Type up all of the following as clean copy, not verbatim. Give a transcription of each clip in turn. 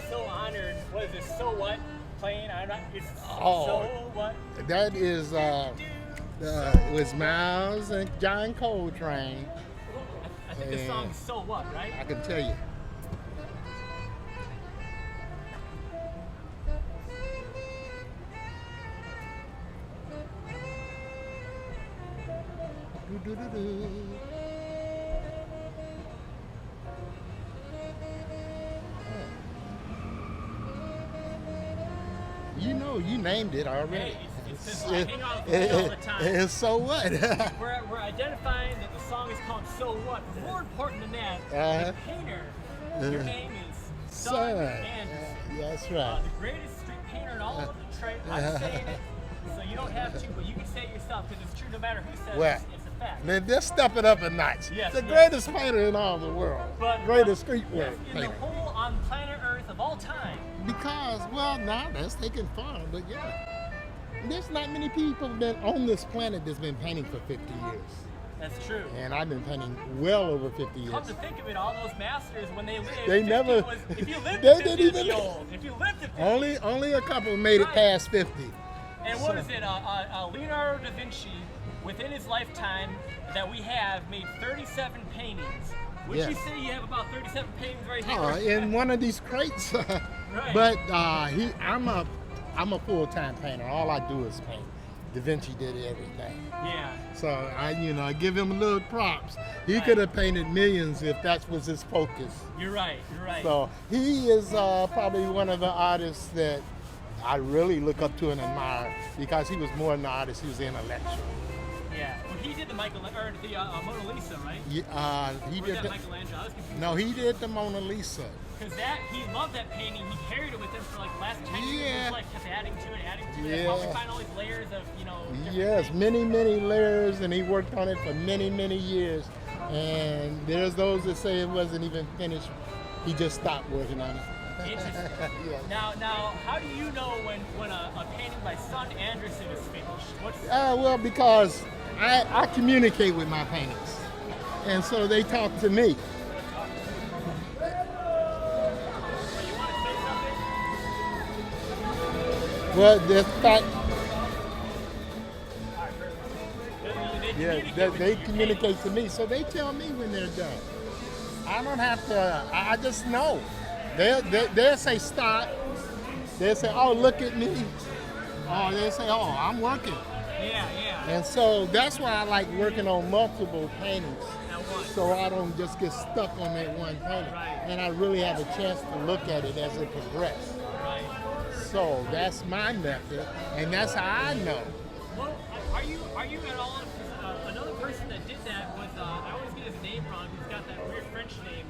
so honored. What is this? So what? Playing? I'm not. It's Oh, so what? that is it was Miles and John Coltrane. I think the song's So What, right? I can tell you. Do-do-do-do. You know, you named it already. Hey, it's I hang out with you all the time. And so what? We're identifying that the song is called So What. But more important than that, the painter, your name is Sunn Anderson. That's right. The greatest street painter in all of Detroit. I'm saying it, so you don't have to, but you can say it yourself because it's true no matter who says it, it's a fact. Man, just step it up a notch. Yes, the greatest painter in all the world. But, greatest street work in painter. the whole on planet Earth of all time. Because, well, now that's taking fun, but yeah. There's not many people been on this planet that's been painting for 50 years. That's true. And I've been painting well over 50 years. Come to think of it, all those masters, when they lived, they never, if you lived they at 50, didn't even, be old. If you lived at 50. Only a couple made it past 50. And what is it? Leonardo da Vinci, within his lifetime that we have, made 37 paintings. Would you say you have about 37 paintings right here? In one of these crates. Right. But I'm a full-time painter. All I do is paint. Da Vinci did everything. Yeah. So I give him a little props. He could have painted millions if that was his focus. You're right. You're right. So he is probably one of the artists that I really look up to and admire because he was more than an artist. He was intellectual. Yeah. Well, he did the Mona Lisa, right? He or did was that Michelangelo? I was confused. No, he did the Mona Lisa. Because he loved that painting. He carried it with him for like the last 10 years. Yeah. Like kept adding to it. Yeah. That's how we find all these layers of, Yes, many layers, and he worked on it for many years. And there's those that say it wasn't even finished. He just stopped working on it. Interesting. Yeah. Now, how do you know when a painting by Sunn Anderson is finished? Well, because I communicate with my paintings, and so they talk to me. Well, the fact, they communicate to me, so they tell me when they're done. I don't have to. I just know. They'll say stop. They'll say, oh, look at me. Or they'll say, oh, I'm working. Yeah. And so that's why I like working on multiple paintings, so I don't just get stuck on that one painting. Right. And I really have a chance to look at it as it progresses. Right. So that's my method, and that's how I know. Well, are you at all? Another person that did that was I always get his name wrong. He's got that weird French name,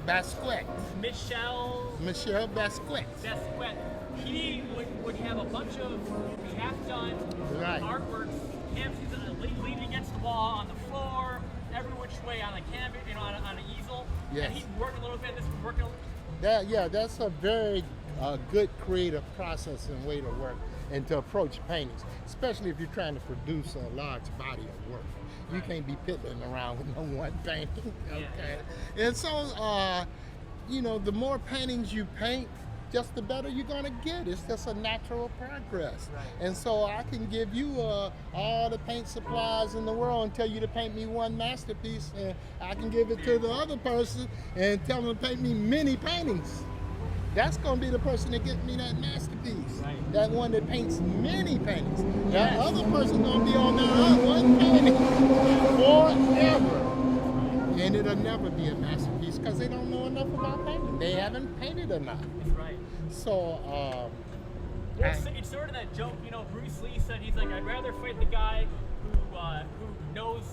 Basquiat. Michel Basquiat. Basquiat. He would have a bunch of half-done artworks, leaning against the wall, on the floor, every which way on a canvas, on an easel. Yes. And he'd work a little bit. This would work a little. That's a very good creative process and way to work and to approach paintings, especially if you're trying to produce a large body of work. You can't be piddling around with no one painting. Okay. Yeah. And so, the more paintings you paint, just the better you're gonna get. It's just a natural progress. Right. And so I can give you all the paint supplies in the world and tell you to paint me one masterpiece, and I can give it to the other person and tell them to paint me many paintings. That's gonna be the person that gets me that masterpiece. Right. That one that paints many paintings. That other person gonna be on that one painting forever. And it'll never be a masterpiece because they don't know enough about painting. They haven't painted enough. That's right. So, it's sort of that joke, Bruce Lee said, he's like, I'd rather fight the guy who knows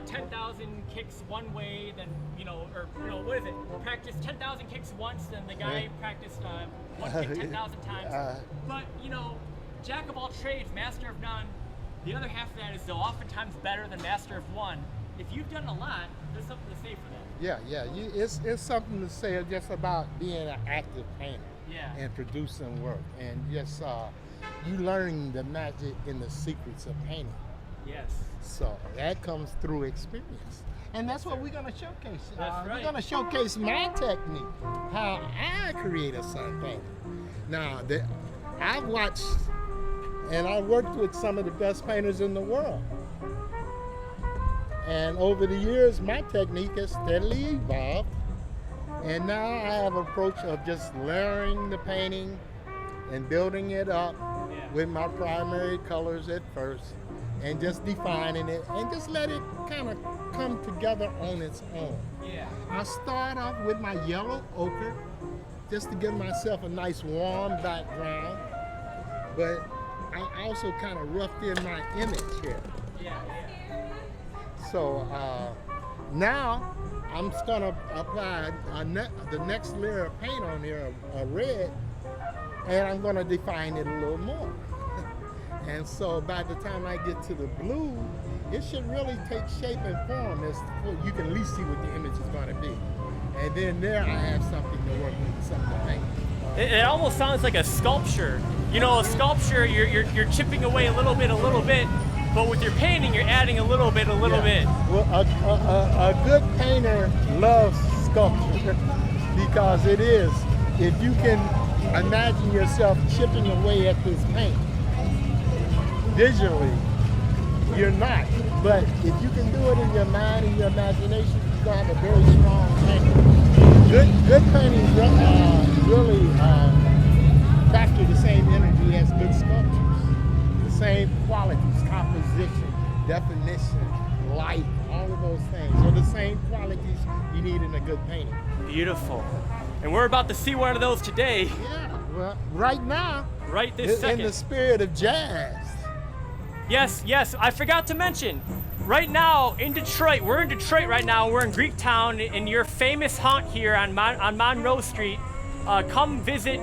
10,000 kicks one way than, what is it? Practice 10,000 kicks once than the guy who practiced one kick 10,000 times. But, jack of all trades, master of none. The other half of that is though oftentimes better than master of one. If you've done a lot, there's something to say for that. Yeah. It's something to say just about being an active painter. Yeah. And producing work, and just you learning the magic and the secrets of painting. Yes. So that comes through experience. And that's what we're going to showcase. That's right. We're going to showcase my technique, how I create a sun painting. Now, I've watched and I worked with some of the best painters in the world. And over the years, my technique has steadily evolved. And now I have an approach of just layering the painting and building it up with my primary colors at first, and just defining it and just let it kind of come together on its own. Yeah. I start off with my yellow ochre just to give myself a nice warm background, but I also kind of roughed in my image here. Yeah. So now I'm just gonna apply the next layer of paint on here, a red, and I'm gonna define it a little more. And so by the time I get to the blue, it should really take shape and form as you can at least see what the image is gonna be. And then there I have something to work with, something to paint. It almost sounds like a sculpture. You know, a sculpture, you're chipping away a little bit, but with your painting, you're adding a little bit. Well, a good painter loves sculpture because it is. If you can imagine yourself chipping away at this paint, visually, you're not. But if you can do it in your mind and your imagination, you're going to have a very strong painting. Good paintings really factor the same energy as good sculptures. The same qualities, composition, definition, light, all of those things are the same qualities you need in a good painting. Beautiful. And we're about to see one of those today. Yeah, well, right now, right this second. In the spirit of jazz. Yes, I forgot to mention, right now in Detroit, we're in Detroit right now, we're in Greektown, in your famous haunt here on Monroe Street. Come visit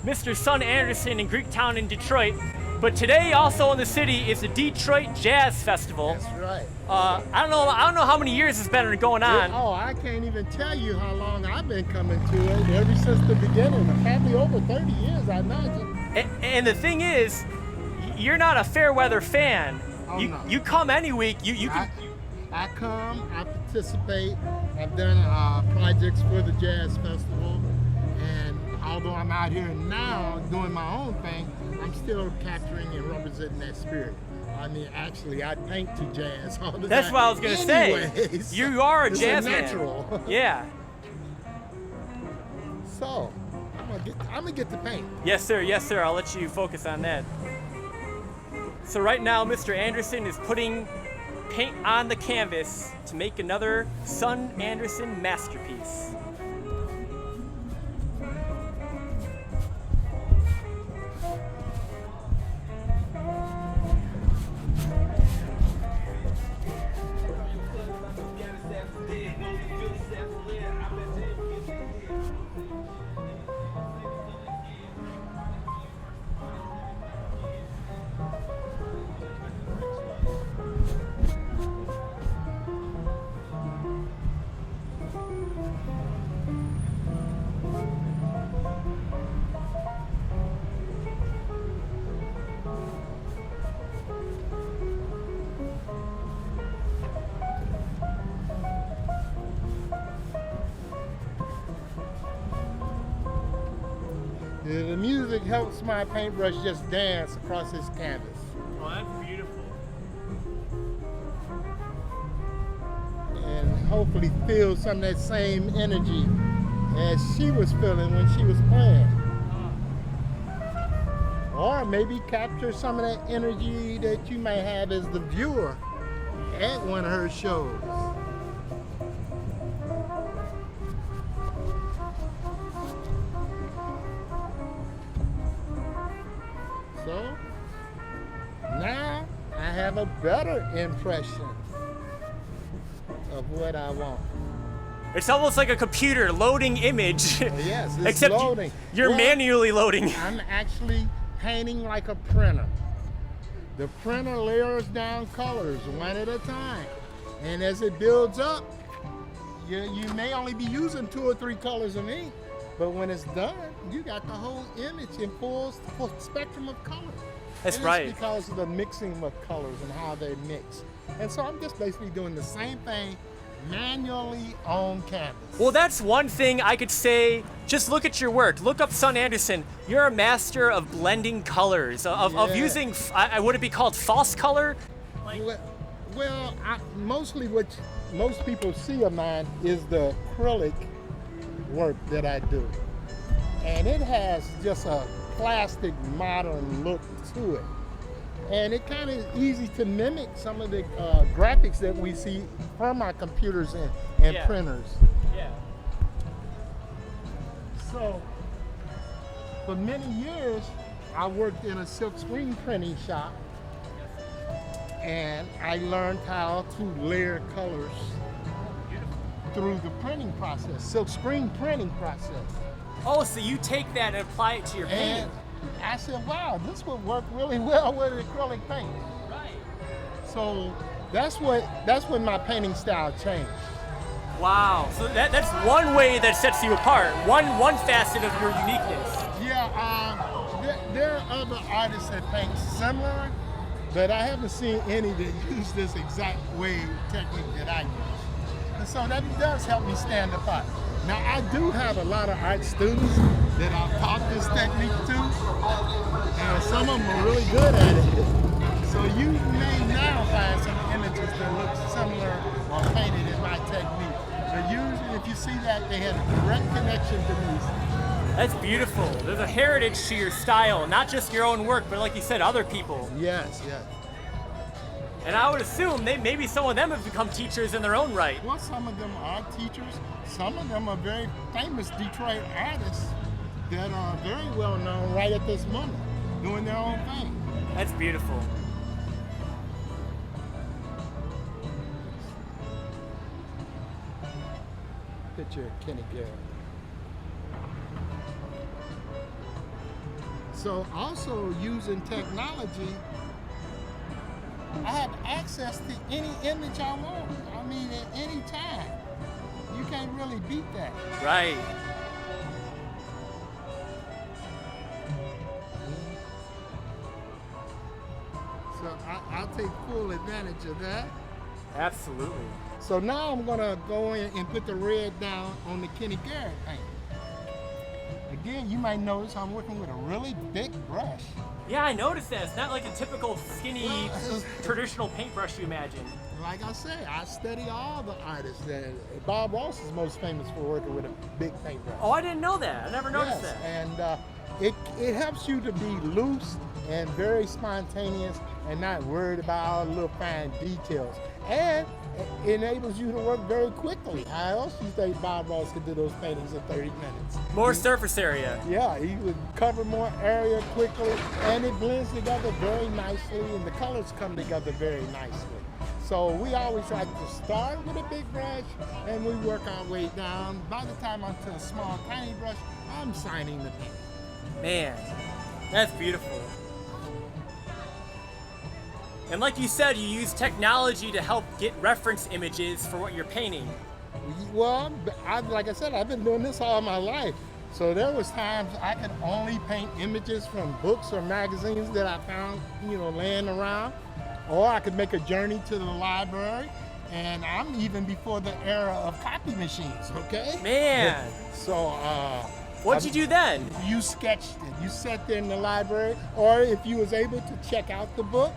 Mr. Sunn Anderson in Greektown in Detroit. But today also in the city is the Detroit Jazz Festival. That's right. I don't know how many years it's been going on. I can't even tell you how long I've been coming to it, ever since the beginning, probably over 30 years, I imagine. And the thing is, you're not a fair weather fan. Oh, no. You come any week. I come, I participate. I've done projects for the Jazz Festival, and although I'm out here now doing my own thing, I'm still capturing and representing that spirit. I mean, actually, I paint to jazz all the time. That's what I was gonna say. You are a jazz man. Natural. Yeah. So, I'm gonna get the paint. Yes, sir. I'll let you focus on that. So right now, Mr. Anderson is putting paint on the canvas to make another Sunn Anderson masterpiece. The music helps my paintbrush just dance across this canvas. Oh, that's beautiful. And hopefully feel some of that same energy as she was feeling when she was playing. Or maybe capture some of that energy that you may have as the viewer at one of her shows. So now I have a better impression of what I want. It's almost like a computer loading image. Yes, it's Except loading. You're manually loading. I'm actually painting like a printer. The printer layers down colors one at a time. And as it builds up, you may only be using 2 or 3 colors of ink, But when it's done, you got the whole image in full spectrum of color. That's and right. It's because of the mixing of colors and how they mix. And so I'm just basically doing the same thing manually on canvas. Well, that's one thing I could say. Just look at your work. Look up Sunn Anderson. You're a master of blending colors, of using, would it be called false color? Well, mostly what most people see of mine is the acrylic work that I do. And it has just a plastic modern look to it. And it kind of easy to mimic some of the graphics that we see from our computers and printers. Yeah. So, for many years, I worked in a silk screen printing shop, and I learned how to layer colors through the printing process, silk screen printing process. Oh, so you take that and apply it to your painting. And I said, wow, this would work really well with acrylic paint. Right. So that's when my painting style changed. Wow. So that's one way that sets you apart. One facet of your uniqueness. Yeah, there are other artists that paint similar, but I haven't seen any that use this exact technique that I use. And so that does help me stand apart. Now, I do have a lot of art students that I've taught this technique to, and some of them are really good at it. So you may now find some images that look similar or painted in my technique. But usually, if you see that, they have a direct connection to music. That's beautiful. There's a heritage to your style, not just your own work, but like you said, other people. Yes, yes. And I would assume maybe some of them have become teachers in their own right. Well, some of them are teachers. Some of them are very famous Detroit artists that are very well known right at this moment, doing their own thing. That's beautiful. Picture of Kenny Garrett. So also using technology, I have access to any image I want. I mean, at any time. You can't really beat that. Right. So I'll take full advantage of that. Absolutely. So now I'm gonna go in and put the red down on the Kenny Garrett paint. Again, you might notice I'm working with a really big brush. Yeah, I noticed that. It's not like a typical skinny, traditional paintbrush you imagine. Like I say, I study all the artists. Bob Ross is most famous for working with a big paintbrush. Oh, I didn't know that. I never noticed that. And it helps you to be loose and very spontaneous and not worried about all the little fine details. And it enables you to work very quickly. How else do you think Bob Ross could do those paintings in 30 minutes? More surface area. Yeah, he would cover more area quickly, and it blends together very nicely, and the colors come together very nicely. So we always like to start with a big brush, and we work our way down. By the time I'm to a small, tiny brush, I'm signing the paint. Man, that's beautiful. And like you said, you use technology to help get reference images for what you're painting. Well, like I said, I've been doing this all my life. So there was times I could only paint images from books or magazines that I found, laying around. Or I could make a journey to the library. And I'm even before the era of copy machines, okay? Man. So, what'd you do then? You sketched it. You sat there in the library, or if you was able to check out the book,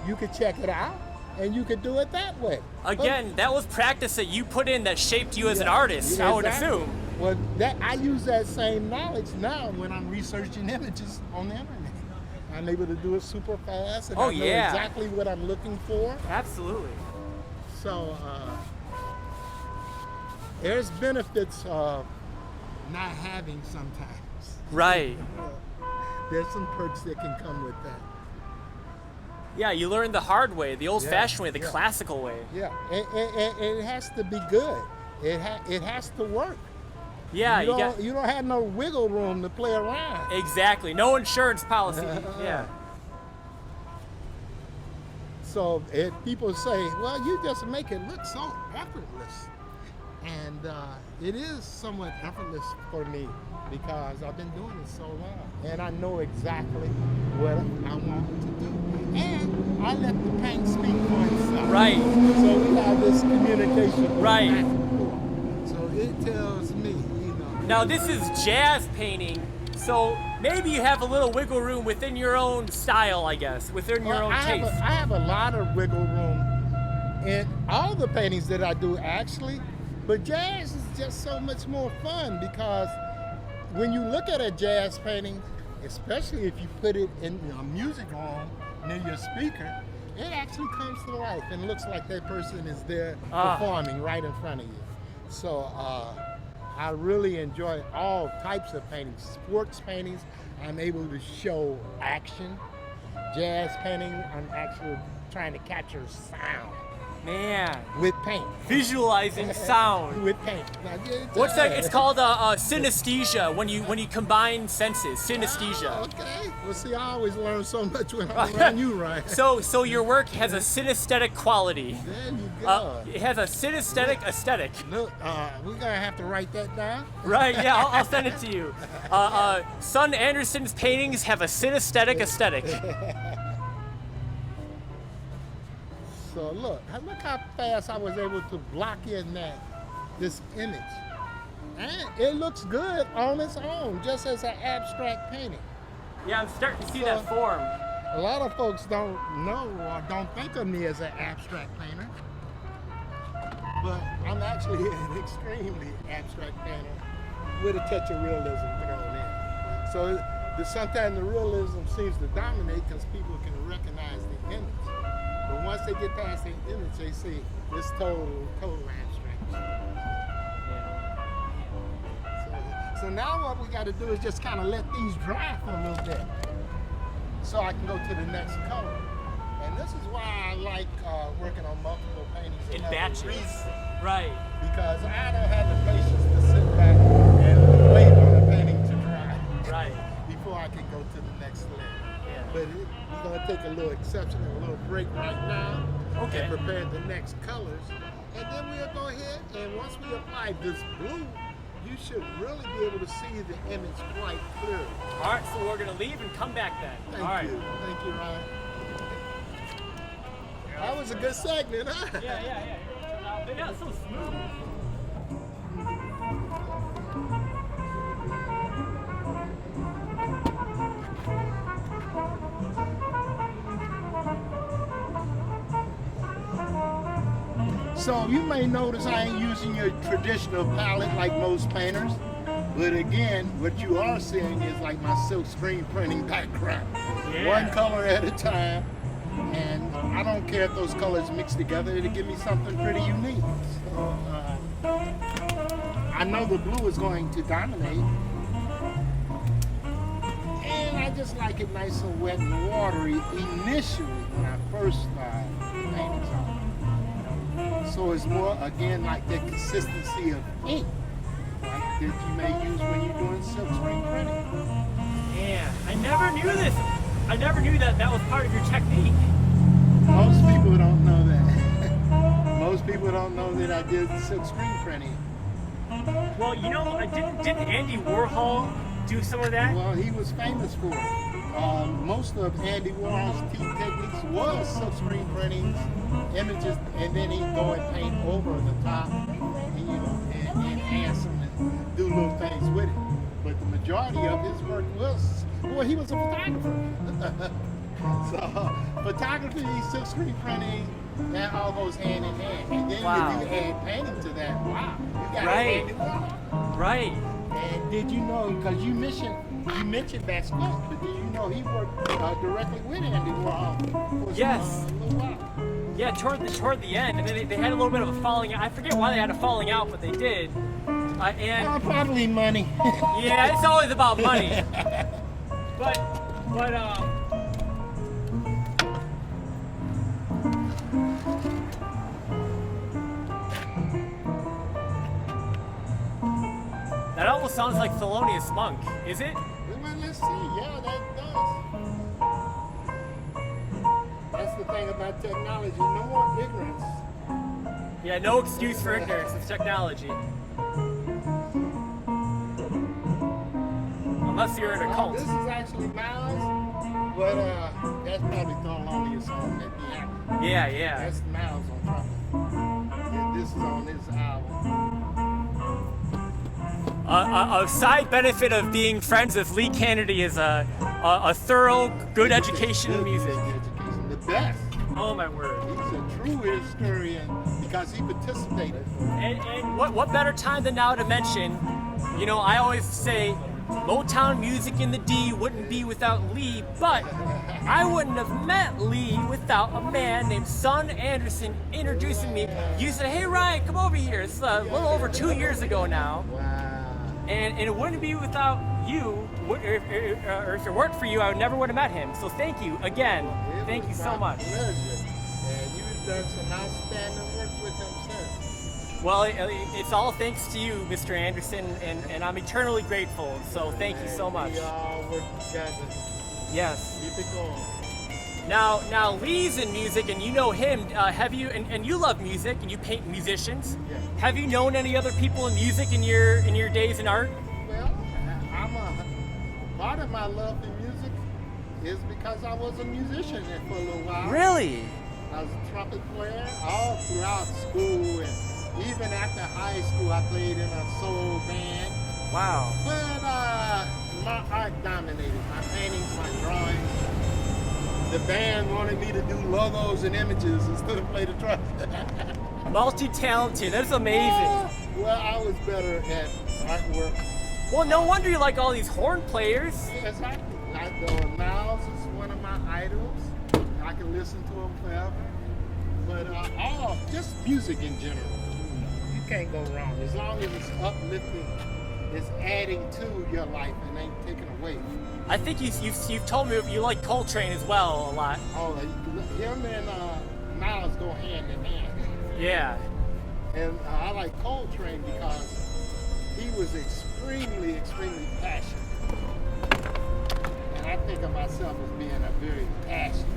you could check it out, and you could do it that way. Again, that was practice that you put in that shaped you as an artist, I would assume. Well, I use that same knowledge now when I'm researching images on the internet. I'm able to do it super fast, and I know exactly what I'm looking for. Absolutely. So, there's benefits of not having sometimes. Right. There's some perks that can come with that. Yeah, you learn the hard way, the old-fashioned way, the classical way. Yeah, and it has to be good. It has to work. Yeah, you don't have no wiggle room to play around. Exactly, no insurance policy. Yeah. So if people say, well, you just make it look so effortless. And And it is somewhat effortless for me because I've been doing it so long. And I know exactly what I want to do. And I let the paint speak for itself. Right. So we have this communication. Right. Back and forth. So it tells me, you know. Now this is jazz painting, so maybe you have a little wiggle room within your own style, I guess, within your own taste. I have a lot of wiggle room in all the paintings that I do, actually. But jazz is just so much more fun because when you look at a jazz painting, especially if you put it in a music room near your speaker, it actually comes to life and looks like that person is there performing right in front of you. So I really enjoy all types of paintings. Sports paintings, I'm able to show action. Jazz painting, I'm actually trying to capture sound. Man. With paint. Visualizing sound. With paint. Now, What's that? It's called synesthesia, when you combine senses. Synesthesia. Okay. Well, see, I always learn so much when I'm around you, Ryan. So your work has a synesthetic quality. There you go. It has a synesthetic aesthetic. Look, we're gonna have to write that down. Right? Yeah, I'll send it to you. Sunn Anderson's paintings have a synesthetic aesthetic. So look how fast I was able to block in this image. And it looks good on its own, just as an abstract painting. Yeah, I'm starting to see that form. A lot of folks don't know or don't think of me as an abstract painter. But I'm actually an extremely abstract painter with a touch of realism thrown in. So sometimes the realism seems to dominate because people can recognize the image. But once they get past the image, they see this total abstract. So now what we got to do is just kind of let these dry for a little bit, so I can go to the next color. And this is why I like working on multiple paintings In batches. Right. Because I don't have the patience to sit back and wait on a painting to dry. Right. Before I can go to the next layer. Yeah. But we're going to take a little exception and a little break right now. Okay. And prepare the next colors. And then we'll go ahead and once we apply this blue, you should really be able to see the image quite clearly. All right, so we're going to leave and come back then. Thank you, Ryan. That was a good segment, huh? Yeah. Yeah, it's so smooth. So you may notice I ain't using your traditional palette like most painters, but again, what you are seeing is like my silk screen printing background. Yeah. One color at a time, and I don't care if those colors mix together, it'll give me something pretty unique. So, I know the blue is going to dominate, and I just like it nice and wet and watery initially when I first start painting something. So it's more, again, like the consistency of ink, like that you may use when you're doing silk screen printing. Yeah, I never knew this. I never knew that was part of your technique. Most people don't know that. Most people don't know that I did silk screen printing. Well, you know, didn't Andy Warhol do some of that? Well, he was famous for it. Most of Andy Warhol's techniques was silk screen printing images, and then he'd go and paint over the top, and, you know, and enhance them and do little things with it. But the majority of his work was, well, he was a photographer. So photography, silk screen printing, that all goes hand in hand. And then if you add painting to that, wow, you got Andy Warhol. Right. And did you know, because you mentioned Bass Cook, but did you know he worked directly with Andy Warhol for Yes. a little while? Yeah, toward the end, and then they had a little bit of a falling out. I forget why they had a falling out, but they did. And Probably money. yeah, it's always about money. But that almost sounds like Thelonious Monk, is it? Well, let's see. Yeah, that does. That's the thing about technology. No more ignorance. Yeah, no excuse for ignorance. It's technology. Unless you're in a cult. This is actually Miles, but that's probably thrown on his song at the end. Yeah. That's Miles on trumpet. And this is on his album. A side benefit of being friends with Lee Kennedy is a thorough, good education in music. Education, the best. Oh my word. He's a true historian because he participated. And what better time than now to mention, you know, I always say Motown music in the D wouldn't be without Lee, but I wouldn't have met Lee without a man named Sunn Anderson introducing me. You said, hey Ryan, come over here. It's a little over 2 years ago now. Wow. And it wouldn't be without you, or if it weren't for you, I never would have met him. So thank you again. Thank you so much. Pleasure. And you've done some outstanding work with him since. Well, it's all thanks to you, Mr. Anderson, and I'm eternally grateful. So thank you so much. We all work together. Yes. Keep it going. Now Lee's in music, and you know him. Have you? And you love music, and you paint musicians. Yeah. Have you known any other people in music in your days in art? Well, part of my love for music is because I was a musician for a little while. Really? I was a trumpet player all throughout school, and even after high school, I played in a soul band. Wow. But my art dominated. My paintings, my drawings. The band wanted me to do logos and images instead of play the drums. Multi-talented. That's amazing. Well, I was better at artwork. Well, no wonder you like all these horn players. Exactly. Miles is one of my idols. I can listen to him forever. But just music in general. You can't go wrong. As long as it's uplifting, it's adding to your life and ain't taking away. I think you've told me you like Coltrane as well a lot. Oh, him and Miles go hand in hand. Yeah. And I like Coltrane because he was extremely passionate. And I think of myself as being a very passionate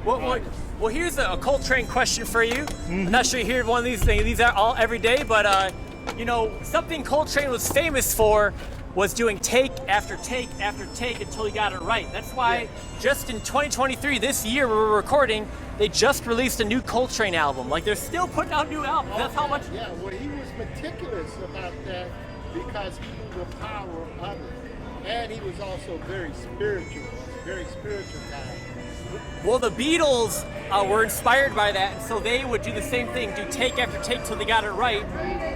artist. Well, here's a Coltrane question for you. I'm not sure you hear one of these things. These are all every day, but you know, something Coltrane was famous for was doing take after take after take until he got it right. That's why just in 2023, this year we're recording, they just released a new Coltrane album. Like, they're still putting out new albums. That's how much. Yeah, well, he was meticulous about that because he knew the power of it. And he was also very spiritual guy. Well, the Beatles were inspired by that, and so they would do the same thing, do take after take till they got it right.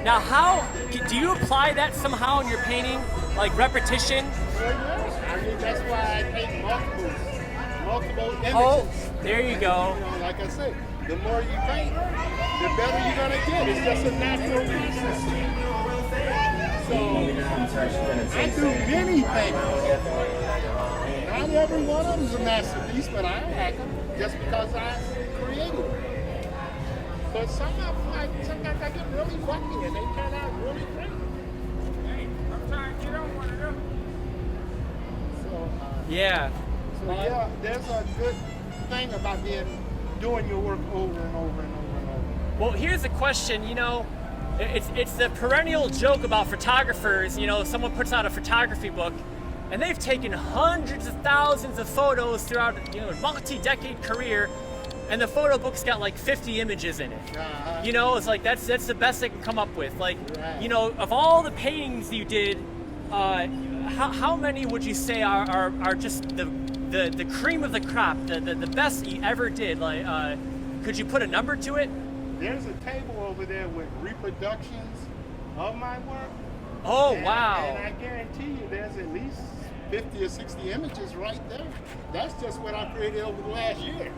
Now, how do you apply that somehow in your painting, like repetition? Well, yes. I mean, that's why I paint multiple images. Oh, there you go. You know, like I say, the more you paint, the better you're gonna get. It's just a natural process. So I do many paintings. Not every one of them is a masterpiece, but I like them just because I created them. But some of them, sometimes I get really lucky and they turn out really great. Hey, sometimes you don't want to do. Yeah. So yeah, there's a good thing about doing your work over and over and over and over. Well, here's a question. You know, it's the perennial joke about photographers. You know, someone puts out a photography book, and they've taken hundreds of thousands of photos throughout, you know, a multi-decade career, and the photo book's got like 50 images in it. You know, it's like that's the best they can come up with. Like, you know, of all the paintings you did, how many would you say are just the cream of the crop, the best you ever did? Like, could you put a number to it? There's a table over there with reproductions of my work. Oh, wow. And I guarantee you there's at least 50 or 60 images right there. That's just what I created over the last year.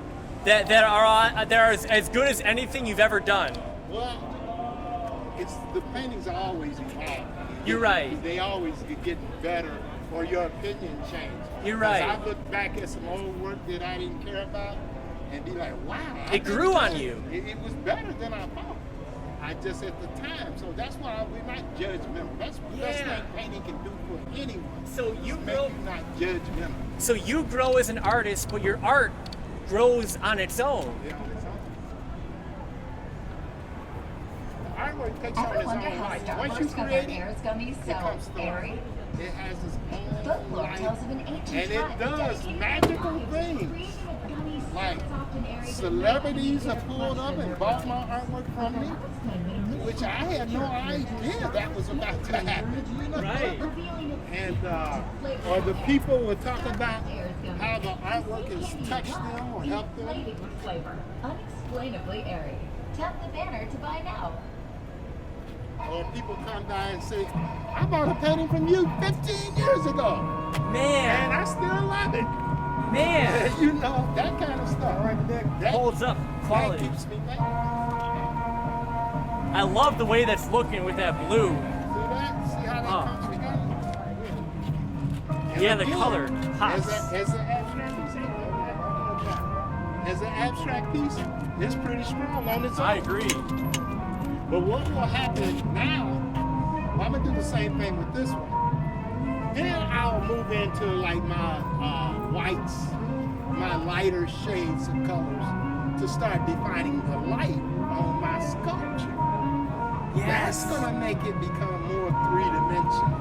That are as good as anything you've ever done. Well, the paintings are always evolving. You're right. They always get getting better, or your opinion changes. You're right. I look back at some old work that I didn't care about and be like, wow. It grew on you. It was better than I thought. I just at the time. So that's why we're not judgmental. That's the best thing painting can do for anyone. So you grow. Not judgmental. So you grow as an artist, but your art grows on its own. Yeah, on its artwork takes on its own life. Once you create it, it comes to life. It has its own life, and it does magical things. Like celebrities have pulled up and bought my artwork from me, which I had no idea that was about to happen. You know? Right. And or the people will talk about how the artwork has touched them or helped them. Flavor. Unexplainably airy. Tap the banner to buy now. Or people come by and say, I bought a painting from you 15 years ago. Man. And I still love it. Man. You know, that kind of stuff right there. That Holds up quality. That keeps me thinking. I love the way that's looking with that blue. See that? See how that comes together? And Yeah, the again, color pops. As an abstract piece, it's pretty strong on its own. I agree. But what will happen now, well, I'm going to do the same thing with this one. Then I'll move into like my whites, my lighter shades of colors to start defining the light on my sculpture. Yes. That's going to make it become more three-dimensional.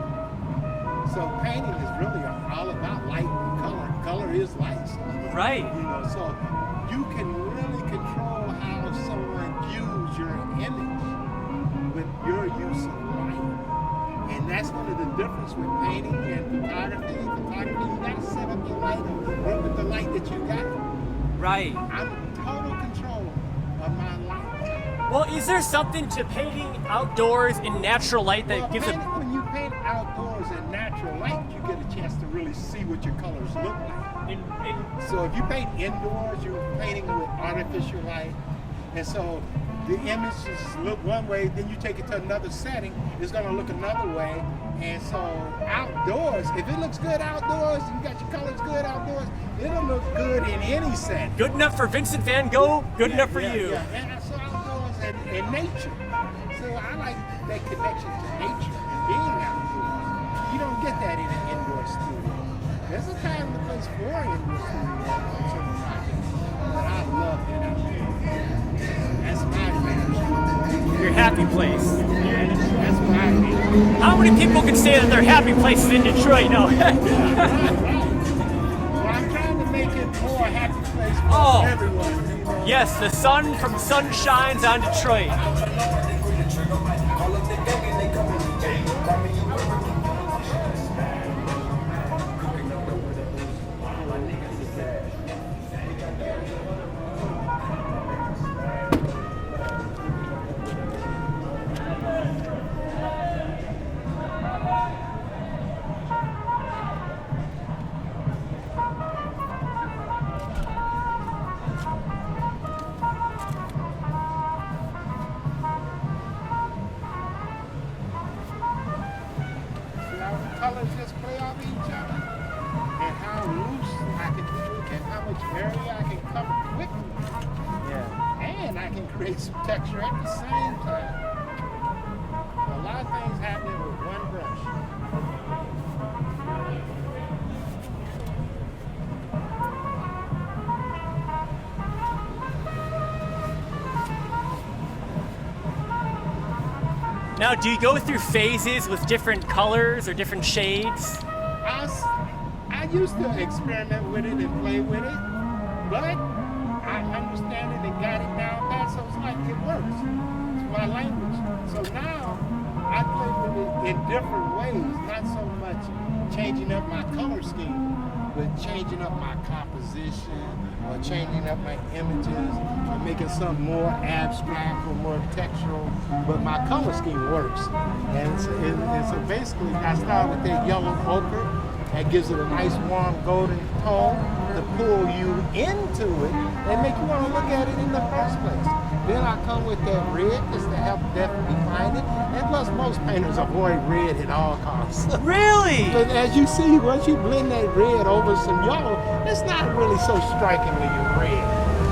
So painting is really all about light and color. Color is light. Right. You know, so you can really control how someone views your image with your use of light. And that's one of the differences with painting and photography. Photography, you got to set up your light and work with the light that you got. Right. I'm in total control of my light. Well, is there something to painting outdoors in natural light that gives When you paint outdoors in natural light, you get a chance to really see what your colors look like. So if you paint indoors, you're painting with artificial light. And so the images look one way, then you take it to another setting, it's going to look another way. And so outdoors, if it looks good outdoors, you got your colors good outdoors, it'll look good in any setting. Good enough for Vincent van Gogh, good enough for you. Yeah. And so outdoors and nature. So I like that connection to nature and being outdoors. You don't get that in an indoor studio. There's a time and a place for an indoor studio on certain projects, but I love that outdoors. That's my favorite. Your happy place. That's my favorite. How many people can say that their happy place is in Detroit? No. Right. Well, I'm trying to make it more a happy place for everyone. You know? Yes, the sun from Sun shines on Detroit. Colors just play off each other, and how loose I can do it, and how much area I can cover quickly. Yeah. And I can create some texture at the same time. A lot of things happening with one brush. Now, do you go through phases with different colors or different shades? I used to experiment with it and play with it, but I understand it and got it down pat, so it's like it works. It's my language. So now I play with it in different ways, not so much changing up my color scheme, but changing up my composition or changing up my images or making something more abstract or more textural, but my color scheme works. And so basically I start with that yellow ochre that gives it a nice warm golden tone to pull you into it and make you want to look at it in the first place. Then I come with that red just to help definitely define it. And plus most painters avoid red at all costs. Really? But as you see, once you blend that red over some yellow, it's not really so strikingly red.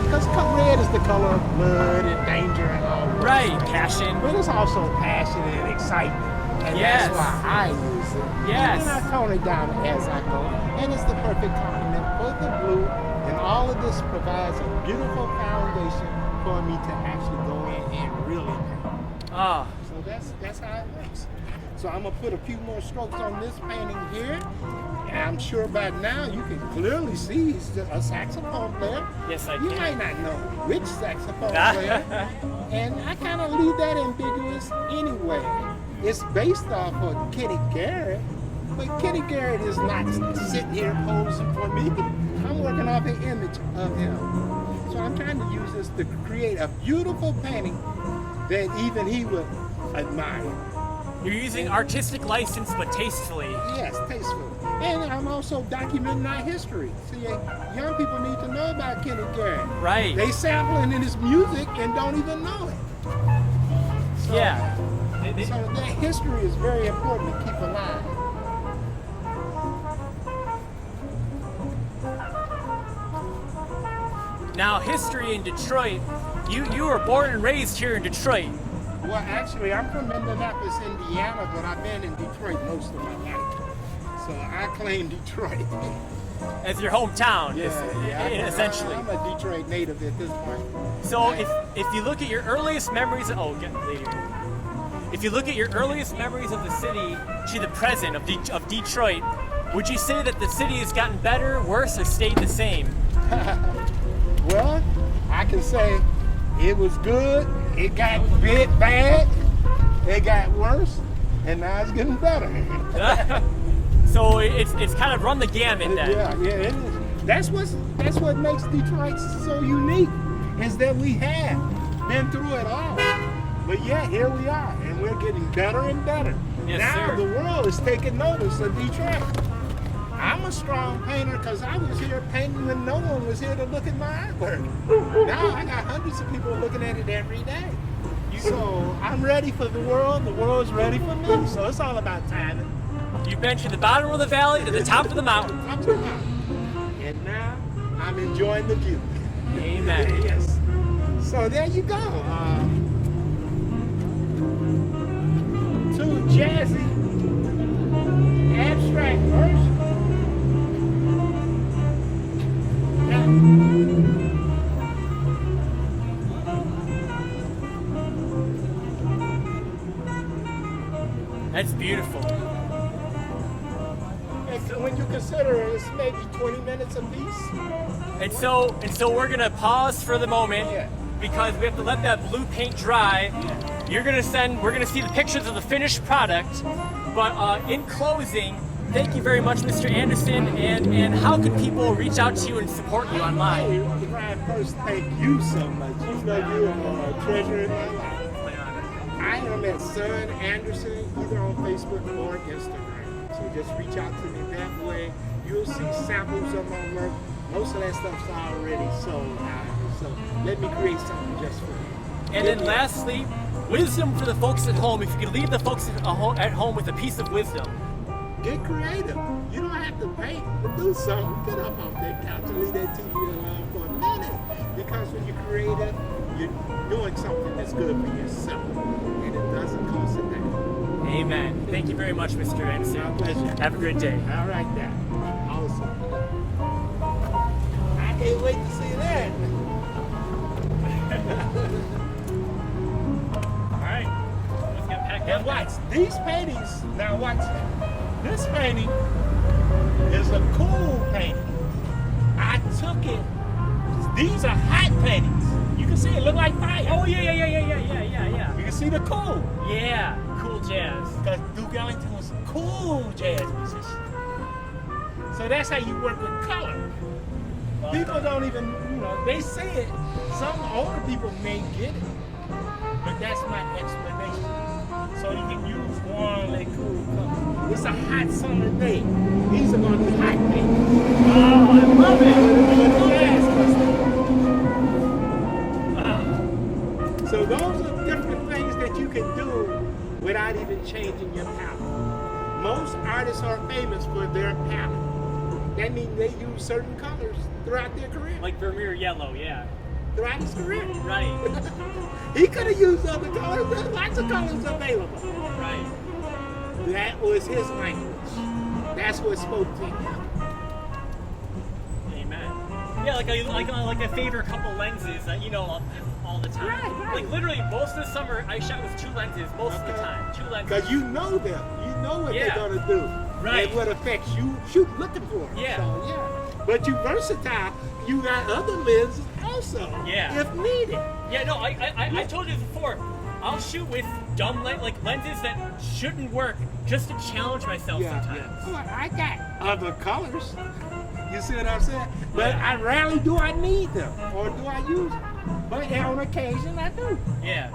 Because red is the color of blood and danger and all that. Right, passion. But it's also passion and excitement. And Yes. that's why I use it. Yes. And then I tone it down as I go. And it's the perfect complement for the blue. And all of this provides a beautiful foundation for me to actually go in and really paint. Ah, So that's how it works. So I'm gonna put a few more strokes on this painting here. And I'm sure by now you can clearly see he's a saxophone player. Yes, I You can. might not know which saxophone player. And I kind of leave that ambiguous anyway. It's based off of Kenny Garrett, but Kenny Garrett is not sitting here posing for me. I'm working off an image of him. So I'm trying to use this to create a beautiful painting that even he would admire. You're using artistic license, but tastefully. Yes, tasteful. And I'm also documenting our history. See, young people need to know about Kenny Garrett. Right. They sampling in his music and don't even know it. So, Yeah. So that history is very important to keep alive. Now, history in Detroit. You were born and raised here in Detroit. Well, actually, I'm from Indianapolis, Indiana, but I've been in Detroit most of my life. So I claim Detroit. As your hometown, essentially. I'm a Detroit native at this point. So if you look at your earliest memories, if you look at your earliest memories of the city to the present of Detroit, would you say that the city has gotten better, worse, or stayed the same? Well, I can say it was good, it got bad, it got worse, and now it's getting better. So it's kind of run the gamut then. Yeah, it is. That's what makes Detroit so unique, is that we have been through it all. But yeah, here we are, and we're getting better and better. Yes, now sir. the world is taking notice of Detroit. I'm a strong painter because I was here painting when no one was here to look at my artwork. Now I got hundreds of people looking at it every day. So I'm ready for the world's ready for me. So it's all about timing. You've been to the bottom of the valley to the top of the mountain. Up to the mountain. And now I'm enjoying the view. Amen. Yes. So there you go. Too jazzy, abstract verse. That's beautiful. And when you consider it's maybe 20 minutes a piece. And so we're gonna pause for the moment Yeah. because we have to let that blue paint dry. We're gonna see the pictures of the finished product. But in closing, thank you very much, Mr. Anderson. And how can people reach out to you and support you online? Ryan, first, thank you so much. You know you are a treasure in my life. I am at Sunn Anderson, either on Facebook or Instagram. So just reach out to me that way. You'll see samples of my work. Most of that stuff's already sold out. So let me create something just for you. And then lastly, wisdom for the folks at home. If you could leave the folks at home with a piece of wisdom. Get creative. You don't have to paint, but do something. Get up off that couch and leave that TV alone for a minute. Because when you're creative, you're doing something that's good for yourself. And it doesn't cost a dime. Amen. Thank you very much, Mr. Anderson. My pleasure. Have a great day. All right, now. Awesome. I can't wait to see that. All right. Let's get packed And up. watch, these paintings, now watch, this painting is a cool painting. I took it, these are hot paintings. You can see it look like fire. Oh yeah. You can see the cool. Yeah, cool jazz. Because Duke Ellington was a cool jazz musician. So that's how you work with color. People don't even, they say it. Some older people may get it. But that's my explanation. So you can use warm and cool colors. It's a hot summer day. These are going to be hot paintings. Oh, I love it. Jazz custom. So those are different things that you can do without even changing your palette. Most artists are famous for their palette. That means they use certain colors throughout their career. Like Vermeer yellow, yeah. Throughout his career. Right. He could have used other colors. There's lots of colors available. Right. That was his language. That's what spoke to him. Amen. Yeah, like a favorite couple lenses that all the time. Right. Like literally most of the summer I shot with 2 lenses most of the time. 2 lenses. Because you know them. You know what Yeah. they're gonna do. Right. And what effects you shoot looking for. Yeah. So, yeah. But you versatile. You got other lenses also. Yeah. If needed. Yeah, no, I told you this before. I'll shoot with dumb like lenses that shouldn't work just to challenge myself sometimes. Oh, I got other colors. You see what I'm saying? But Yeah. I rarely do I need them or do I use them. But on occasion I do. Yeah.